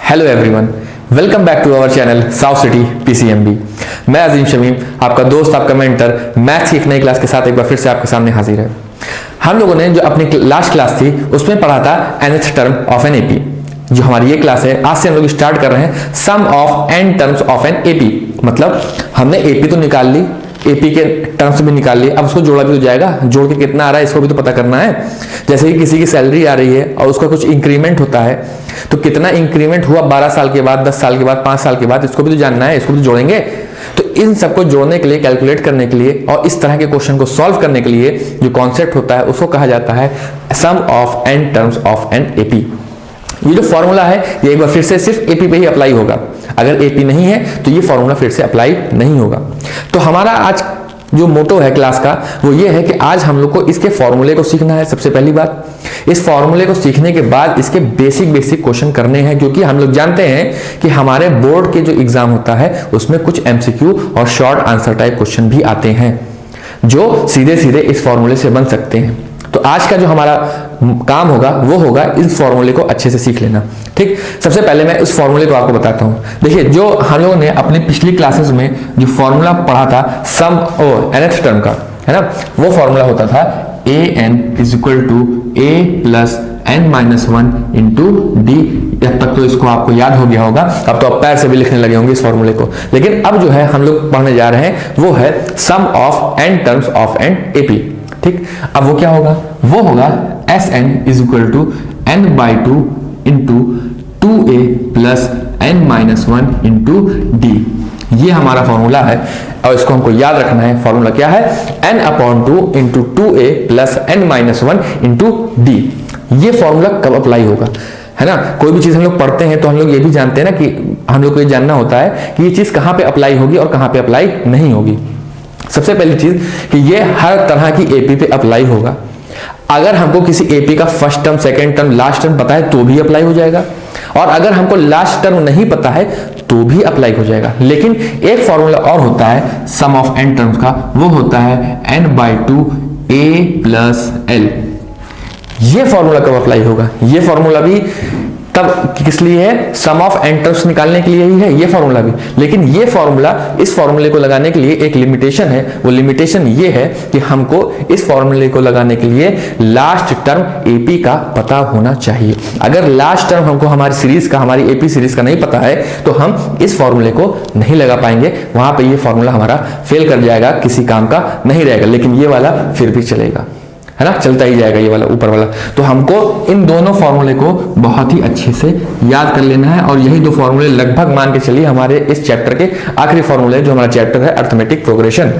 Hello everyone, welcome back to our channel South City PCMB. मैं अजीम शमीम, आपका दोस्त, आपका मेंटर, मैथ्स की एक नई क्लास के साथ एक बार फिर से आपके सामने हाजिर है। हम लोगों ने जो अपनी लास्ट क्लास थी उसमें पढ़ा था nth term of an AP. जो हमारी ये क्लास है, आज से हम लोग स्टार्ट कर रहे हैं sum of n terms of N AP. मतलब हमने एपी तो निकाल ली, एपी के टर्म्स भी निकाल लिए, अब उसको जोड़ा भी हो जाएगा। जोड़ के कितना आ रहा है इसको भी तो पता करना है। जैसे कि किसी की सैलरी आ रही है और उसका कुछ इंक्रीमेंट होता है, तो कितना इंक्रीमेंट हुआ 12 साल के बाद, 10 साल के बाद, 5 साल के बाद, इसको भी तो जानना है, इसको भी तो जोड़ेंगे। तो इन सबको जोड़ने के लिए, कैलकुलेट करने के लिए और इस तरह के क्वेश्चन को सॉल्व करने के लिए जो कॉन्सेप्ट होता है उसको कहा जाता है sum of n terms of N AP. ये जो फॉर्मूला है ये एक बार फिर से सिर्फ एपी पे ही अप्लाई होगा। अगर एपी नहीं है तो ये फॉर्मूला फिर से अप्लाई नहीं होगा। तो हमारा आज जो मोटो है क्लास का वो ये है कि आज हम लोग को इसके फॉर्मूले को सीखना है। सबसे पहली बात, इस फॉर्मूले को सीखने के बाद इसके बेसिक क्वेश्चन करने हैं, क्योंकि हम लोग जानते हैं कि हमारे बोर्ड के जो एग्जाम होता है उसमें कुछ एमसीक्यू और शॉर्ट आंसर टाइप क्वेश्चन भी आते हैं जो सीधे सीधे इस फॉर्मूले से बन सकते हैं। तो आज का जो हमारा काम होगा वो होगा इस फॉर्मूले को अच्छे से सीख लेना। ठीक, सबसे पहले मैं इस फॉर्मूले को आपको बताता हूं। देखिए, जो हम लोगों ने अपनी पिछली क्लासेस में जो फॉर्मूला पढ़ा था सम और nth टर्म का, है ना, वो फॉर्मूला होता था an is equal to a plus n minus 1 into D. जब तक तो इसको आपको याद हो गया होगा, अब तो आप पैर से भी लिखने लगे होंगे इस फॉर्मूले को। लेकिन अब जो है हम लोग पढ़ने जा रहे हैं वो है sum of n terms of N AP. ठीक, अब वो क्या होगा? वो होगा Sn is equal to n by 2 into 2a plus n minus 1 into d. ये हमारा फॉर्मूला है और इसको हमको याद रखना है। फॉर्मूला क्या है? n upon 2 into 2a plus n minus 1 into d. ये फॉर्मूला कब अप्लाई होगा, है ना? कोई भी चीज हम लोग पढ़ते हैं तो हम लोग ये भी जानते हैं ना कि हम लोग को ये जानना होता है कि ये चीज कहां पे अप्लाई होगी और कहां पे अप्लाई नहीं होगी। सबसे पहली चीज कि ये हर तरह की एपी पे अप्लाई होगा। अगर हमको किसी एपी का first term, second term, last term पता है तो भी अप्लाई हो जाएगा, और अगर हमको लास्ट टर्म नहीं पता है तो भी अप्लाई हो जाएगा। लेकिन एक फॉर्मूला और होता है सम ऑफ एन टर्म्स का, वो होता है n by 2 a plus L. ये फॉर्मूला कब अप्लाई होगा? ये फॉर्मूला भी तब किस लिए है? सम ऑफ एन टर्म्स निकालने के लिए ही है ये फॉर्मूला भी। लेकिन ये फॉर्मूला, इस फॉर्मूले को लगाने के लिए एक लिमिटेशन है। वो लिमिटेशन ये है कि हमको इस फॉर्मूले को लगाने के लिए लास्ट टर्म एपी का पता होना चाहिए। अगर लास्ट टर्म हमको हमारी सीरीज का, हमारी एपी सीरीज का नहीं पता है तो हम इस फॉर्मूले को नहीं लगा पाएंगे। वहां पर ये फॉर्मूला हमारा फेल कर जाएगा, किसी काम का नहीं रहेगा। लेकिन ये वाला फिर भी चलेगा, है ना, चलता ही जाएगा ये वाला ऊपर वाला। तो हमको इन दोनों फॉर्मूले को बहुत ही अच्छे से याद कर लेना है, और यही दो फॉर्मूले लगभग मान के चलिए हमारे इस चैप्टर के आखिरी फॉर्मूले, जो हमारा चैप्टर है अर्थमेटिक प्रोग्रेशन।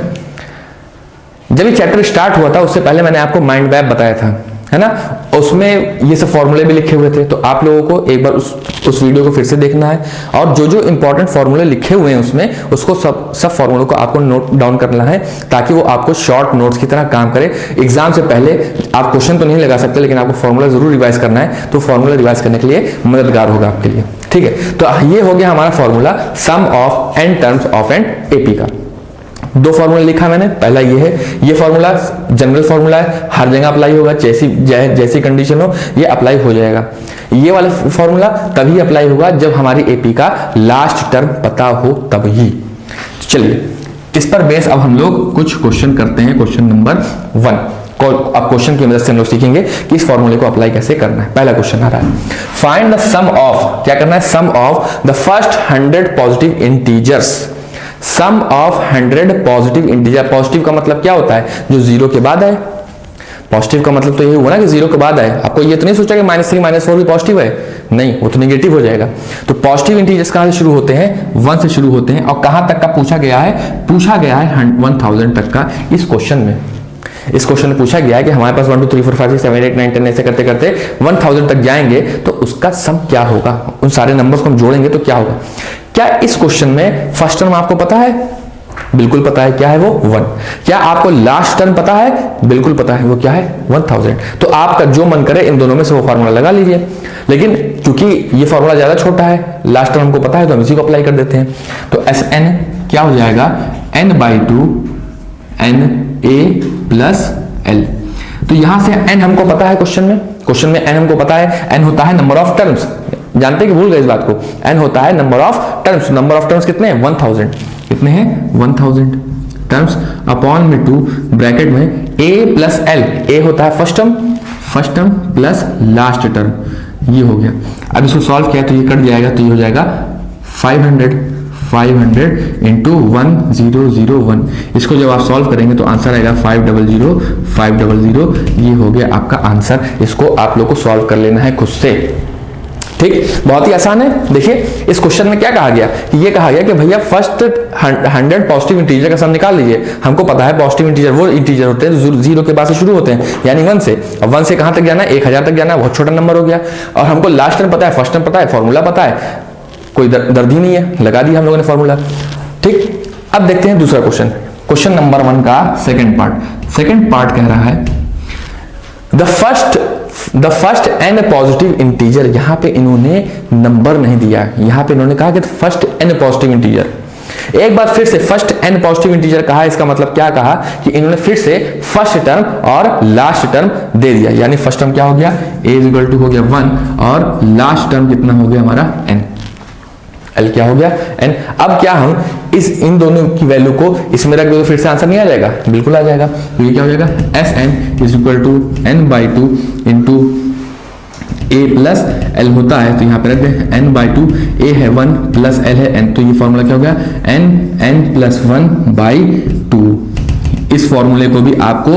जब ये चैप्टर स्टार्ट हुआ था उससे पहले मैंने आपको माइंड मैप बताया था, है ना, उसमें ये सब फॉर्मूले भी लिखे हुए थे। तो आप लोगों को एक बार उस वीडियो को फिर से देखना है, और जो जो इंपॉर्टेंट फॉर्मूले लिखे हुए हैं उसमें उसको सब फॉर्मूलों को आपको नोट डाउन करना है, ताकि वो आपको शॉर्ट नोट्स की तरह काम करे। एग्जाम से पहले आप क्वेश्चन तो नहीं लगा सकते, लेकिन आपको फॉर्मूला जरूर रिवाइज करना है, तो फॉर्मूला रिवाइज करने के लिए मददगार होगा आपके लिए। ठीक है, तो ये हो गया हमारा formula sum of N terms of N AP का। दो फॉर्मूला लिखा मैंने। पहला ये है, ये फॉर्मूला जनरल फॉर्मूला है, हर जगह अप्लाई होगा, जैसी कंडीशन हो ये अप्लाई हो जाएगा। ये वाला फॉर्मूला तभी अप्लाई होगा जब हमारी एपी का लास्ट टर्म पता हो तभी। चलिए इस पर बेस अब हम लोग कुछ क्वेश्चन करते हैं। Question number 1। अब क्वेश्चन की मदद से हम लोग सीखेंगे कि इस फॉर्मूले को अप्लाई कैसे करना है। पहला क्वेश्चन आ रहा है, फाइंड द सम ऑफ, क्या करना है? Sum of the first 100 positive integers. Sum of 100 positive integer. Positive का मतलब क्या होता है? जो जीरो के बाद आए। पॉजिटिव का मतलब तो ये हुआ ना कि जीरो के बाद आए। आपको ये तो नहीं सोचा कि -3 -4 भी पॉजिटिव है, नहीं, वो तो नेगेटिव हो जाएगा। तो पॉजिटिव इंटीजर्स कहां से शुरू होते हैं? 1 से शुरू होते हैं। और कहां तक का पूछा गया है? पूछा गया है 1000 तक का। इस क्वेश्चन में पूछा गया है कि हमारे पास 1 2 3 4 5 6 7 8 9 10 ऐसे करते करते 1000 तक जाएंगे तो उसका सम क्या होगा? उन सारे नंबर्स को हम जोड़ेंगे तो क्या होगा? क्या इस क्वेश्चन में फर्स्ट टर्म आपको पता है? बिल्कुल पता है। क्या है वो? 1। क्या आपको लास्ट टर्म पता है? बिल्कुल पता है। वो क्या है? 1000। तो आपका जो मन करे इन दोनों में से वो फॉर्मूला लगा लीजिए। लेकिन क्योंकि ये फॉर्मूला ज्यादा छोटा है, लास्ट टर्म हमको पता है, तो हम इसी को अप्लाई कर देते हैं। तो Sn क्या हो जाएगा? n by 2 n a plus l। तो यहां से n हमको पता है, क्वेश्चन में n हमको पता है, n होता है नंबर ऑफ टर्म्स, जानते हैं कि भूल गए इस बात को? n होता है number of terms. Number of terms कितने हैं? 1000। कितने हैं? 1000 टर्म्स अपॉन में 2 ब्रैकेट में a प्लस l। a होता है first term plus last term, ये हो गया। अब इसको सॉल्व किया तो ये कट जाएगा, तो ये हो जाएगा 500 इंटू 1001। इसको जब आप सॉल्व करेंगे तो आंसर आएगा 500। ये हो गया आपका आंसर। इसको आप लोग को सॉल्व कर लेना है खुद से, ठीक। बहुत ही आसान है। देखिए इस क्वेश्चन में क्या कहा गया कि ये कहा गया कि भैया फर्स्ट 100 पॉजिटिव इंटीजर का सम निकाल लीजिए। हमको पता है पॉजिटिव इंटीजर वो इंटीजर होते हैं जो 0 के बाद से शुरू होते हैं, यानी 1 से। अब 1 से कहां तक जाना है? 1000 तक जाना है, बहुत छोटा नंबर हो गया। और हमको लास्ट टर्म पता है, फर्स्ट टर्म पता है, फॉर्मूला पता है, कोई दर्द ही नहीं है, लगा दिया हम लोगों ने फॉर्मूला, ठीक। अब देखते हैं दूसरा क्वेश्चन, क्वेश्चन नंबर 1 का सेकंड पार्ट कह रहा है the first n positive integer. यहां पे इन्होंने नंबर नहीं दिया, यहां पे इन्होंने कहा कि फर्स्ट n पॉजिटिव इंटीजर। एक बार फिर से फर्स्ट n पॉजिटिव इंटीजर कहा, इसका मतलब क्या कहा कि इन्होंने फिर से फर्स्ट टर्म और लास्ट टर्म दे दिया, यानी फर्स्ट टर्म क्या हो गया? a = हो गया 1 और लास्ट टर्म कितना हो गया हमारा? n। l क्या हो गया? n। अब क्या हम इन दोनों की वैल्यू को इसमें रख दो तो फिर से आंसर नहीं आ जाएगा? बिल्कुल आ जाएगा। तो ये क्या हो जाएगा? Sn = n/2 into a plus l होता है, तो यहाँ पे रख दे n/2। a है 1 प्लस l है n, तो ये फॉर्मूला क्या हो गया? n + 1/2। इस फॉर्मूले को भी आपको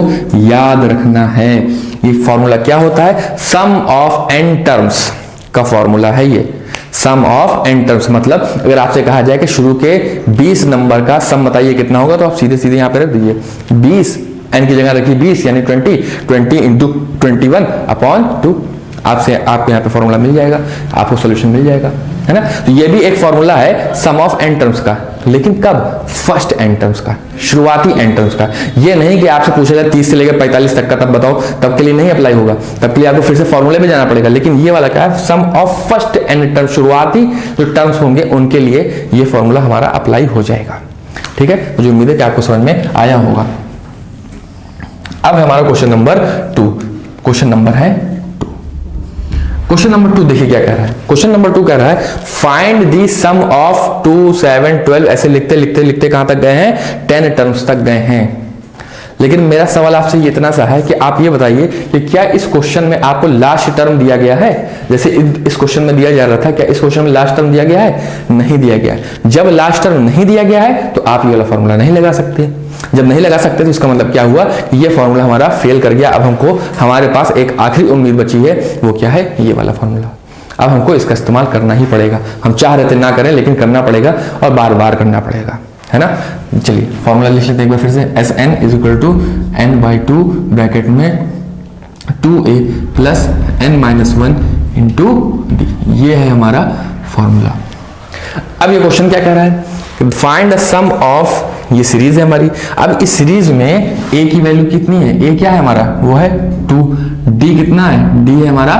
याद रखना है। ये फॉर्मूला क्या होता है? सम ऑफ n टर्म्स का फॉर्मूला है ये। सम ऑफ n टर्म्स मतलब अगर आपसे कहा जाए कि शुरू के 20 नंबर का सम बताइए कितना होगा, तो आप सीधे यहाँ पे रख दीजिए 20, n की जगह रखिए 20 यानी 20 इंटू 21/2। आपको यहाँ पे फॉर्मूला मिल जाएगा, आपको सॉल्यूशन मिल जाएगा, है ना। तो ये भी एक फॉर्मूला है सम ऑफ n टर्म्स का, लेकिन कब? फर्स्ट n टर्म्स का, शुरुआती n टर्म्स का। ये नहीं कि आपसे पूछा जाए 30 से लेकर 45 तक का तब बताओ, तब के लिए नहीं अप्लाई होगा, तब के लिए आपको फिर से फॉर्मूले में जाना पड़ेगा। लेकिन ये वाला क्या है? Sum of first n term, शुरुआती जो टर्म्स होंगे उनके लिए ये फॉर्मूला हमारा अप्लाई हो जाएगा, ठीक है। मुझे उम्मीद है कि आपको समझ में आया होगा। अब हमारा क्वेश्चन नंबर 2, क्वेश्चन नंबर 2 देखिए क्या कह रहा है। क्वेश्चन नंबर 2 कह रहा है फाइंड दी सम ऑफ 2, 7, 12। ऐसे लिखते कहां तक गए हैं? 10 टर्म्स तक गए हैं। लेकिन मेरा सवाल आपसे इतना सा है कि आप ये बताइए कि क्या इस क्वेश्चन में आपको लास्ट टर्म दिया गया है? जैसे इस क्वेश्चन में दिया जा रहा था, क्या इस क्वेश्चन में लास्ट टर्म दिया गया है? नहीं दिया गया है। जब लास्ट टर्म नहीं दिया गया है तो आप ये वाला फॉर्मूला नहीं लगा सकते। जब नहीं लगा सकते तो इसका मतलब क्या हुआ कि ये फॉर्मूला हमारा फेल कर गया। अब हमको हमारे पास एक आखिरी उम्मीद बची है, वो क्या है? ये वाला फॉर्मूला। अब हमको इसका इस्तेमाल करना ही पड़ेगा। हम चाह रहे थे ना करें, लेकिन करना पड़ेगा और बार बार करना पड़ेगा, है ना। चलिए फॉर्मूला लिख लेते हैं एक बार फिर से। Sn = n/2 ब्रैकेट में 2a plus n-1 into d। ये है हमारा फॉर्मूला। अब ये क्वेश्चन क्या कह रहा है? फाइंड द सम ऑफ, ये सीरीज है हमारी। अब इस सीरीज में a की वैल्यू कितनी है? a क्या है हमारा? वो है 2। d कितना है? d है हमारा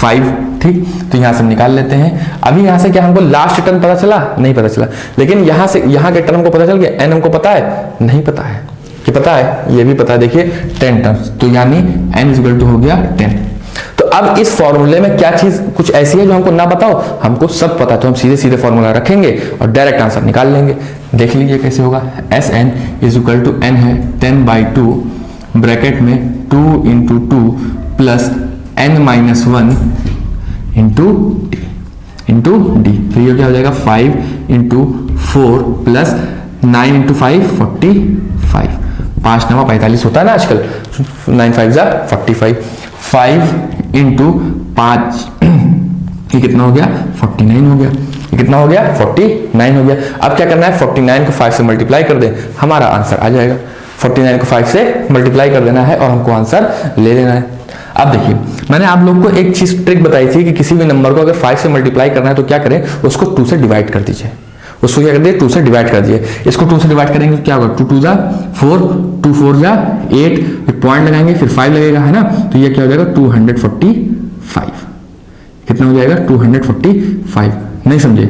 5, ठीक। तो यहां से हम निकाल लेते हैं। अभी यहां से क्या हमको लास्ट टर्म पता चला? नहीं पता चला। लेकिन यहां से यहां के टर्म को पता चल गया। n हमको पता है? नहीं पता है। कि पता है? ये भी पता है। देखिए 10 टर्म्स, तो यानी n = हो गया 10। तो अब इस फॉर्मूले में क्या चीज कुछ ऐसी है जो हमको ना बताओ? हमको सब पता, तो हम सीधे फॉर्मूला रखेंगे और डायरेक्ट आंसर निकाल लेंगे। देख लीजिए कैसे होगा। Sn = n है 10/2 ब्रैकेट में 2 into 2 plus n-1 into D. तो ये क्या हो जाएगा? 5 इंटू 4 प्लस 9 इंटू 5 45। 5 9 45 होता है ना आजकल। 9 5 45। 5 इंटू 5 ये कितना हो गया? 49 हो गया। ये कितना हो गया? 49 हो गया। अब क्या करना है? 49 को 5 से मल्टीप्लाई कर दें, हमारा आंसर आ जाएगा। 49 को 5 से मल्टीप्लाई कर देना है और हमको आंसर ले लेना है। अब देखिए मैंने आप लोग को एक चीज ट्रिक बताई थी कि किसी भी नंबर को अगर 5 से मल्टीप्लाई करना है तो क्या करें? उसको 2 से डिवाइड कर दीजिए। उसको क्या कर दिए? 2 से डिवाइड कर दिए। इसको 2 से डिवाइड करेंगे तो क्या होगा? 2 2 जा 4, 2 4 जा 8, पॉइंट लगाएंगे फिर 5 लगेगा, है ना। तो ये क्या हो जाएगा? 245। कितना हो जाएगा? 245। नहीं समझे?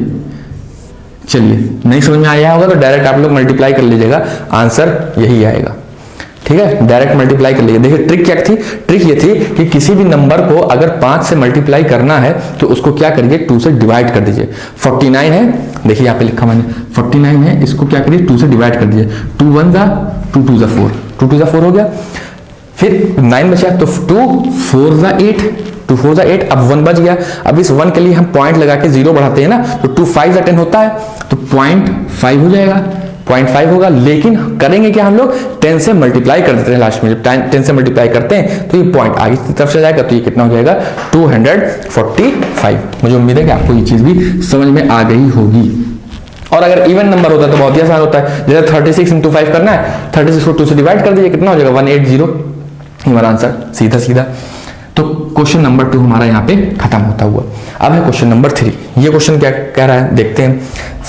चलिए नहीं समझ में आया होगा तो डायरेक्ट आप लोग मल्टीप्लाई कर लीजिएगा, आंसर यही आएगा, ठीक। ठीक है, डायरेक्ट मल्टीप्लाई कर लीजिए। देखिए ट्रिक क्या थी, ट्रिक ये थी कि किसी भी नंबर को अगर 5 से मल्टीप्लाई करना है तो उसको क्या करिए, 2 से डिवाइड कर दीजिए। 49 है, देखिए यहाँ पे लिखा मैंने 49 है, इसको क्या करिए 2 से डिवाइड कर दीजिए। 2 1 जा 2 2 जा 4, 2 2 जा 4 हो गया। फिर 9 बचा तो 2 4 जा 8, 2 4 जा 8, अब 1 बच गया। अब इस 1 के लिए हम पॉइंट लगा के 0 बढ़ाते हैं ना, तो 2 5 जा 10 होता है, तो 0.5 हो जाएगा, 0.5 होगा। लेकिन करेंगे क्या हम लोग, 10 से मल्टीप्लाई कर देते हैं लास्ट में। जब 10 से मल्टीप्लाई करते हैं तो ये पॉइंट आगे की तरफ से जाएगा, तो ये कितना हो जाएगा 245। मुझे उम्मीद है कि आपको ये चीज भी समझ में आ गई होगी। और अगर इवन नंबर होता है तो बहुत ही आसान होता है, जैसे 36 × 5 करना है, 36 को 2 से डिवाइड कर दीजिए, कितना हो जाएगा 180, हमारा आंसर सीधा सीधा। तो क्वेश्चन नंबर 2 हमारा यहाँ पे खत्म होता हुआ। अब है क्वेश्चन नंबर 3। ये क्वेश्चन क्या कह रहा है देखते हैं।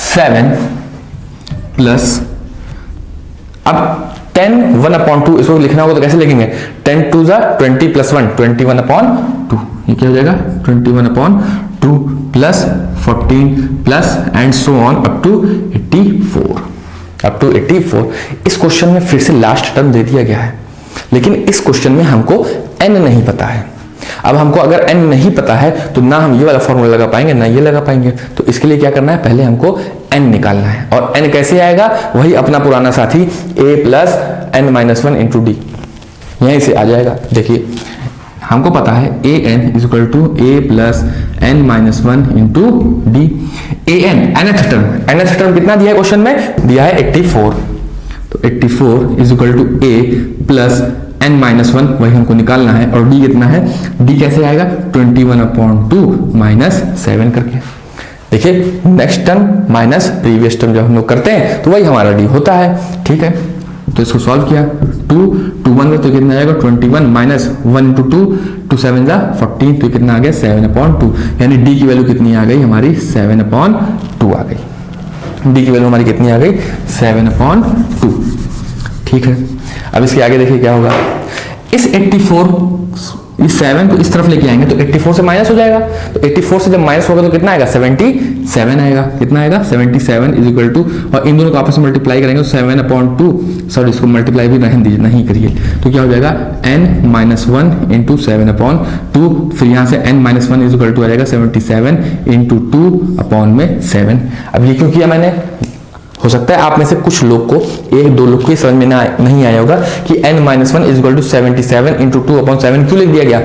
7 प्लस, अब 10 1/2 इसको लिखना होगा तो कैसे लिखेंगे, 10 2 जा 20 प्लस 1 21/2, ये क्या हो जाएगा 21/2 plus 14 plus and so on up to 84। इस क्वेश्चन में फिर से लास्ट टर्म दे दिया गया है, लेकिन इस क्वेश्चन में हमको n नहीं पता है। अब हमको अगर n नहीं पता है तो ना हम ये वाला फॉर्मूला लगा पाएंगे ना ये लगा पाएंगे, तो इसके लिए क्या करना है, पहले हमको n निकालना है। और n कैसे आएगा, वही अपना पुराना साथी a plus n-1 into D, यहीं से आ जाएगा। देखिए हमको पता है an equal to a plus n-1 into D. nth term कितना दिया है क्वेश्चन में, दिया है 84, तो 84 is equal to a plus n-1, वही हमको निकालना है। और d कितना है, d कैसे आएगा 21/2 माइनस 7 करके। देखिए next term minus previous term जब हम लोग करते हैं तो वही हमारा d होता है, ठीक है। तो इसको सॉल्व किया, 2 2 1 तो कितना आएगा 21 माइनस 1 इंटू 2 2 7 जा 14, तो कितना आ गया 7/2, यानी d की वैल्यू कितनी आ गई हमारी 7/2 आ गई। d की वैल्यू हमारी कितनी आ गई 7/2, ठीक है। अब इसके आगे देखिए क्या होगा, इस इस 7 को इस तरफ लेके आएंगे तो 84 से माइनस हो जाएगा, तो 84 से जब माइनस होगा तो कितना आएगा 77 आएगा, कितना आएगा 77 इज इक्वल टू, और इन दोनों को आपस में मल्टीप्लाई करेंगे तो 7/2, सॉरी इसको मल्टीप्लाई भी रहने दीजिए, नहीं करिए, तो क्या हो जाएगा n-1 इंटू 7/2, फिर यहाँ से n-1 इज इक्वल टू आ जाएगा 77 इंटू 2/7। अब ये क्यों किया मैंने, हो सकता है आप में से कुछ लोग को, 1-2 लोग को समझ में नहीं आया होगा कि n-1 is equal to 77 into 2/7 क्यों लिख दिया गया।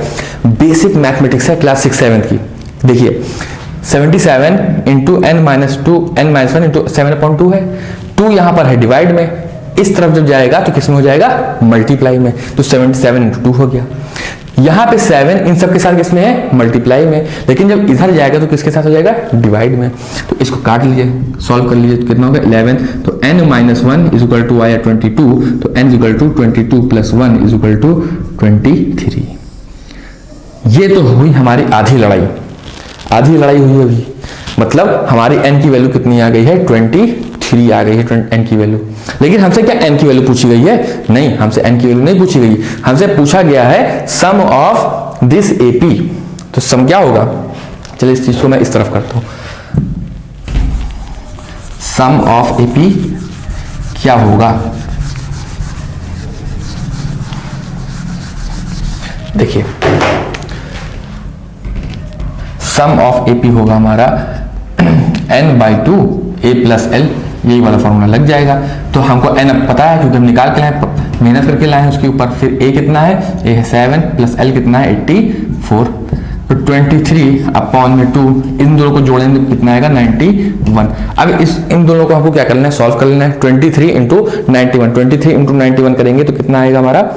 बेसिक मैथमेटिक्स है क्लास 6-7 की। देखिए 77 इंटू n-1 इंटू 7/2 है, 2 यहां पर है डिवाइड में, इस तरफ जब जाएगा तो किसमें हो जाएगा मल्टीप्लाई में, तो 77 इंटू 2 हो गया। यहां पे 7 इन सब के साथ किसमें है मल्टीप्लाई में, लेकिन जब इधर जाएगा तो किसके साथ हो जाएगा डिवाइड में। तो इसको काट लीजिए, सॉल्व कर लीजिए, तो कितना होगा 11, तो n-1 इज इक्वल टू आया 22, तो n is equal to 22 plus 1 is equal to 23। ये तो हुई हमारी आधी लड़ाई हुई अभी, मतलब हमारी n की वैल्यू कितनी आ गई है 23 आ गई है n की वैल्यू। लेकिन हमसे क्या n की वैल्यू पूछी गई है, नहीं हमसे n की वैल्यू नहीं पूछी गई, हमसे पूछा गया है सम ऑफ दिस AP। तो सम क्या होगा, चलिए इस चीज को मैं इस तरफ करता हूं, सम ऑफ AP क्या होगा। देखिए सम ऑफ AP होगा हमारा n/2 a प्लस l, यही वाला फॉर्मूला लग जाएगा। तो हमको n अब पता है क्योंकि हम निकाल के लाए, मेहनत करके लाए हैं उसके ऊपर। फिर a कितना है, a है 7 प्लस l कितना है 84, तो 23/2, इन दोनों को जोड़ेंगे कितना आएगा 91। अब इन दोनों को हमको क्या करना है, सॉल्व कर लेना है। 23 इंटू 91, 23 इंटू 91 करेंगे तो कितना आएगा हमारा,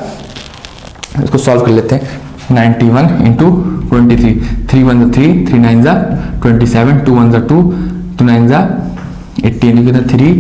इसको सॉल्व कर लेते हैं। 91 इंटू 23, 3 1 3, 3 9 27, 2 1 2, 2 9 18, 3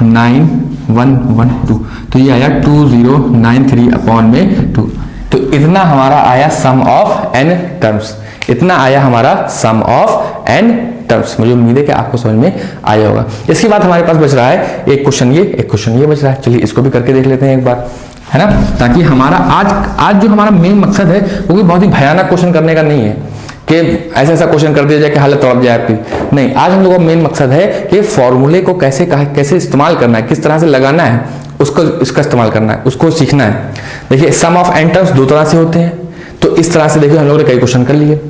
9 1 1 2, तो ये आया 2093/2। तो इतना हमारा आया सम ऑफ n टर्म्स, इतना आया हमारा सम ऑफ n टर्म्स। मुझे उम्मीद है कि आपको समझ में आया होगा। इसके बाद हमारे पास बच रहा है एक क्वेश्चन ये, एक क्वेश्चन ये बच रहा है। चलिए इसको भी करके देख लेते हैं एक बार, है ना, ताकि हमारा आज जो हमारा मेन मकसद है वो भी बहुत ही भयानक क्वेश्चन करने का नहीं है कि ऐसा क्वेश्चन कर दिया जाए कि हालत तड़प जाए आपकी। नहीं, आज हम लोगों का मेन मकसद है कि फॉर्मूले को कैसे इस्तेमाल करना है, किस तरह से लगाना है, उसको इसका इस्तेमाल करना है, उसको सीखना है। देखिए सम ऑफ n टर्म्स दो तरह से होते हैं, तो इस तरह से देखिए हम लोगों ने कई क्वेश्चन कर लिए।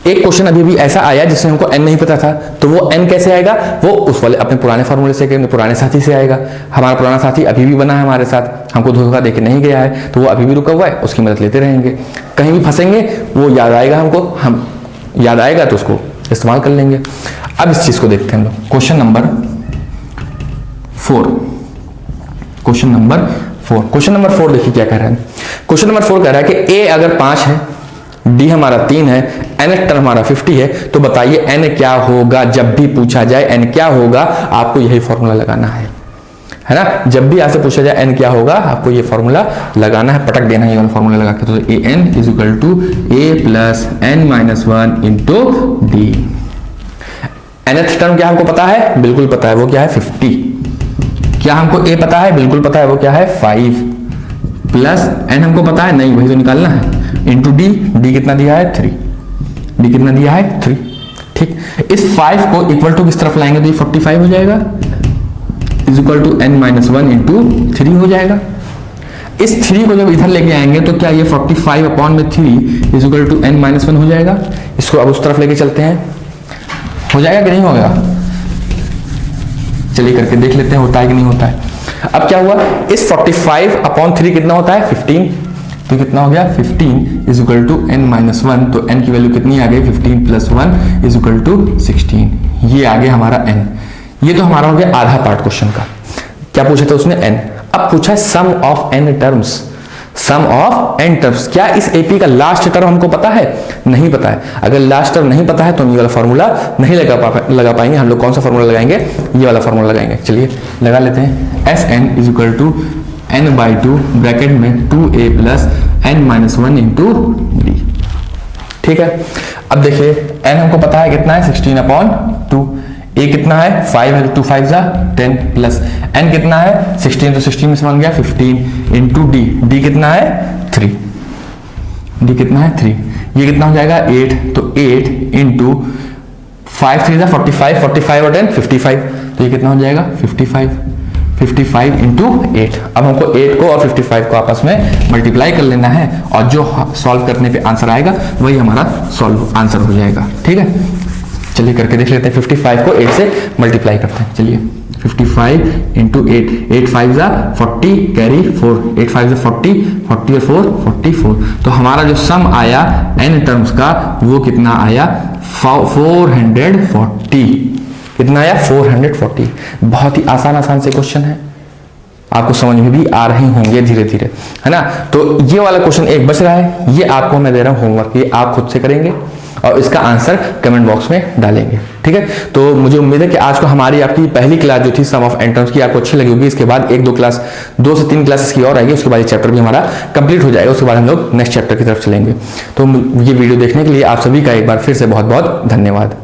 एक क्वेश्चन अभी भी ऐसा आया जिसमें हमको n नहीं पता था, तो वो n कैसे आएगा, वो उस वाले अपने पुराने फॉर्मूले से, पुराने साथी से आएगा। हमारा पुराना साथी अभी भी बना है हमारे साथ, हमको धोखा देके नहीं गया है, तो वो अभी भी रुका हुआ है, उसकी मदद लेते रहेंगे। कहीं भी फंसेंगे वो याद आएगा हमको, हम याद आएगा तो उसको इस्तेमाल कर लेंगे। अब इस चीज को देखते हैं हम लोग। क्वेश्चन नंबर 4, क्वेश्चन नंबर 4 देखिए क्या कह रहा है। क्वेश्चन नंबर 4 कह रहा है कि a अगर 5 है, d हमारा 3 है, nth टर्म हमारा 50 है, तो बताइए n क्या होगा। जब भी पूछा जाए n क्या होगा, आपको यही फॉर्मूला लगाना है ना। जब भी आपसे पूछा जाए n क्या होगा, आपको ये फॉर्मूला लगाना है, पटक देना है ये फॉर्मूला लगा के। तो an is equal to a plus n minus 1 into D. nth term क्या हमको पता है, बिल्कुल पता है, वो क्या है 50। क्या हमको a पता है, बिल्कुल पता है, वो क्या है 5, प्लस n हमको पता है नहीं, वही तो निकालना है, इंटू डी कितना दिया है 3, डी कितना दिया है 3। ठीक, इस 5 को इक्वल टू किस तरफ लाएंगे तो ये 45 हो जाएगा, is equal to n minus 1 into 3 हो जाएगा। इस 3 को जब इधर लेके आएंगे तो क्या ये 45 अपॉन में 3 is equal to n minus 1 हो जाएगा। इसको अब उस तरफ लेके चलते हैं, हो जाएगा कि नहीं होगा, चलिए करके देख लेते हैं होता है कि नहीं होता है। अब क्या हुआ, इस 45 अपॉन 3 कितना होता है 15, तो कितना हो गया 15 is equal to n minus 1, तो n की वैल्यू कितनी आ गई 15 प्लस 1 इज इक्वल टू 16। ये आ गया हमारा n। ये तो हमारा हो गया आधा पार्ट क्वेश्चन का। क्या पूछा था उसने n। अब पूछा है sum of n terms, sum of n terms. क्या इस AP का लास्ट टर्म हमको पता है, नहीं पता है। अगर लास्ट टर्म नहीं पता है तो हम ये वाला फॉर्मूला नहीं लगा पाएंगे। हम लोग कौन सा फॉर्मूला लगाएंगे, ये वाला फॉर्मूला लगाएंगे। चलिए लगा लेते हैं, Sn is equal to n by 2 bracket में 2a plus n minus 1 into D. ठीक है, अब देखिए n हमको पता है कितना है 16 अपॉन 2, a कितना है 5 है, 2 5 10 प्लस n कितना है 16, तो 16 में से बन गया 15 इंटू डी कितना है 3, डी कितना है 3। ये कितना हो जाएगा 8, तो 8 इंटू 5 3 45, 45 और 10 55, तो ये कितना हो जाएगा 55 इंटू 8। अब हमको 8 को और 55 को आपस में मल्टीप्लाई कर लेना है, और जो सॉल्व करने पे आंसर आएगा वही हमारा सॉल्व आंसर हो जाएगा। ठीक है, चलिए करके देख लेते हैं। 55 को 8 से मल्टीप्लाई करते हैं। चलिए 55 इंटू 8, 8 5 40 कैरी 4, 8 5 40, 40 और 4 44। तो हमारा जो सम आया n टर्म्स का वो कितना आया 440। कितना आया 440। बहुत ही आसान से क्वेश्चन है, आपको समझ में भी आ रहे होंगे धीरे धीरे, है ना। तो ये वाला क्वेश्चन एक बच रहा है, ये आपको मैं दे रहा हूं होमवर्क, ये आप खुद से करेंगे और इसका आंसर कमेंट बॉक्स में डालेंगे। ठीक है, तो मुझे उम्मीद है कि आज को हमारी आपकी पहली क्लास जो थी सम ऑफ n टर्म्स की आपको अच्छी लगी होगी। इसके बाद 2 से 3 क्लासेस की और आएगी, उसके बाद ये चैप्टर भी हमारा कंप्लीट हो जाएगा। उसके बाद हम लोग नेक्स्ट चैप्टर की तरफ चलेंगे। तो ये वीडियो देखने के लिए आप सभी का एक बार फिर से बहुत बहुत धन्यवाद।